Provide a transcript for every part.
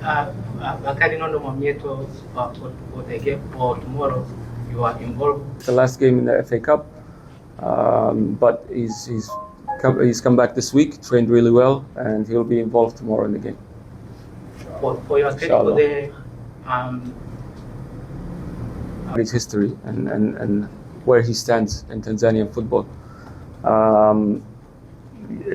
Bakari Nondo Mwamnyeto for the game for tomorrow. You are involved. The last game in the FA Cup, but he's come back this week, trained really well, and he'll be involved tomorrow in the game. For your sake, for the his history and where he stands in Tanzanian football.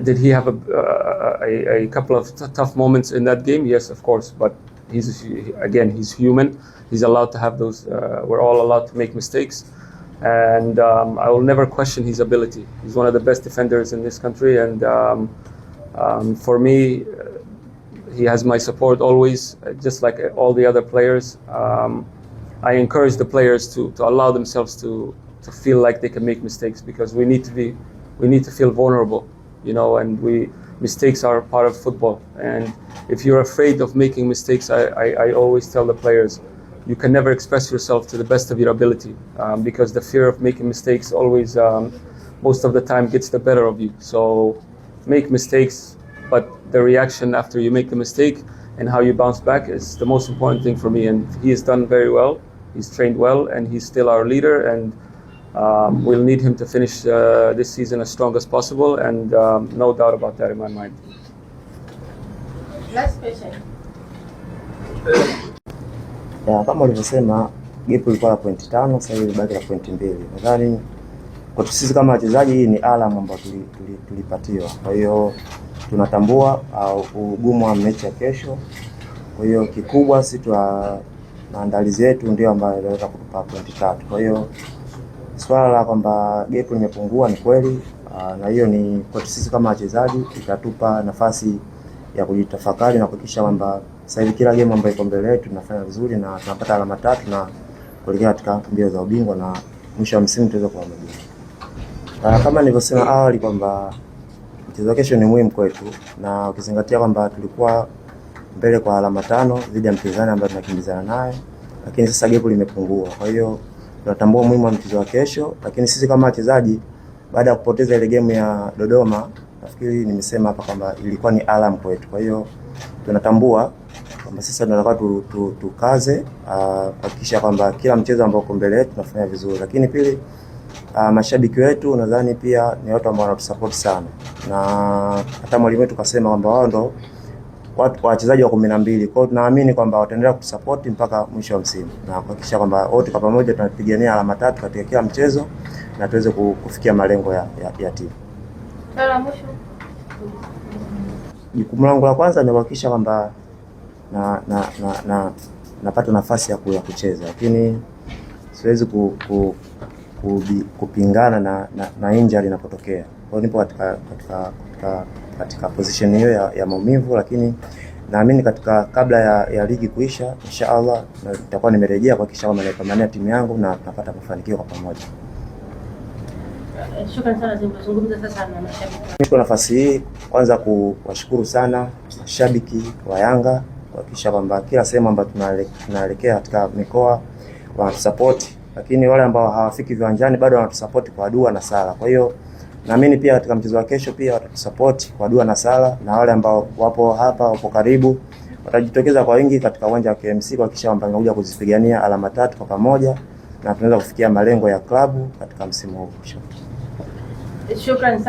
Did he have a couple of tough moments in that game? Yes, of course, but he's human. He's allowed to have those. We're all allowed to make mistakes, and I will never question his ability. He's one of the best defenders in this country, and for me, he has my support always, just like all the other players. I encourage the players to allow themselves to feel like they can make mistakes, because we need to feel vulnerable, and mistakes are part of football. And if you're afraid of making mistakes, I always tell the players, you can never express yourself to the best of your ability, because the fear of making mistakes always, most of the time, gets the better of you. So make mistakes, but the reaction after you make the mistake and how you bounce back is the most important thing for me. And he has done very well. He's trained well, and he's still our leader, and we'll need him to finish this season as strong as possible, and no doubt about that in my mind. Last question. Kama ulivyosema, gap ilikuwa la pointi 5, sasa hivi baki la pointi 2. Nadhani kwa sisi kama wachezaji, hii ni alarm ambayo tulipatiwa. Kwa hiyo tunatambua ugumu wa mechi ya kesho. Kwa hiyo kikubwa sisi maandalizi yetu ndio ambayo yanaweza kutupa pointi 3. Kwa hiyo swala la kwamba gap limepungua ni kweli, na hiyo ni kwa sisi kama wachezaji itatupa nafasi ya kujitafakari na kuhakikisha kwamba sasa hivi kila game ambayo iko mbele yetu tunafanya vizuri na tunapata alama 3 na kuelekea katika mbio za ubingwa, na mwisho wa msimu tuweze kuwa mabingwa. Kama nilivyosema awali kwamba mchezo wa kesho ni muhimu kwetu, na ukizingatia kwamba tulikuwa mbele kwa alama 5 dhidi ya mpinzani ambaye tunakimbizana naye, lakini sasa gap limepungua. Kwa hiyo tunatambua umuhimu wa mchezo wa kesho, lakini sisi kama wachezaji, baada ya kupoteza ile game ya Dodoma, nafikiri nimesema hapa kwamba ilikuwa ni alarm kwetu. Kwa hiyo tunatambua kwamba sisi tunataka tukaze kuhakikisha kwamba kila mchezo ambao uko mbele yetu tunafanya vizuri. Lakini pili, mashabiki wetu nadhani pia ni watu ambao wanatusupport sana, na hata mwalimu wetu kasema kwamba wao ndo wachezaji wa 12. Kwa hiyo tunaamini kwamba wataendelea kutusupport mpaka mwisho wa msimu, na kuhakikisha kwamba wote kwa pamoja tunapigania alama 3 katika kila mchezo na tuweze kufikia malengo ya timu. Jukumu langu la kwanza ni kuhakikisha kwamba napata nafasi ya kucheza, lakini siwezi kupingana na injury inapotokea. Kwa hiyo nipo katika position hiyo ya maumivu, lakini naamini kabla ya ligi kuisha, inshallah nitakuwa nimerejea kuhakikisha kwamba naipambania timu yangu na tunapata mafanikio kwa pamoja. Shukrani sana zungumza sasa na mashabiki. Niko nafasi hii kwanza kuwashukuru sana mashabiki wa Yanga kuhakikisha kwamba kila sehemu ambayo tunaelekea katika mikoa wanatusupport, lakini wale ambao hawafiki viwanjani bado wanatusupport kwa dua na sala. Kwa hiyo naamini pia katika mchezo wa kesho pia watatusupport kwa dua na sala, na wale ambao wapo hapa wapo karibu watajitokeza kwa wingi katika uwanja wa KMC kuhakikisha kwamba tunakuja kuzipigania alama 3 kwa pamoja na tunaweza kufikia malengo ya klabu katika msimu huu. Shukrani.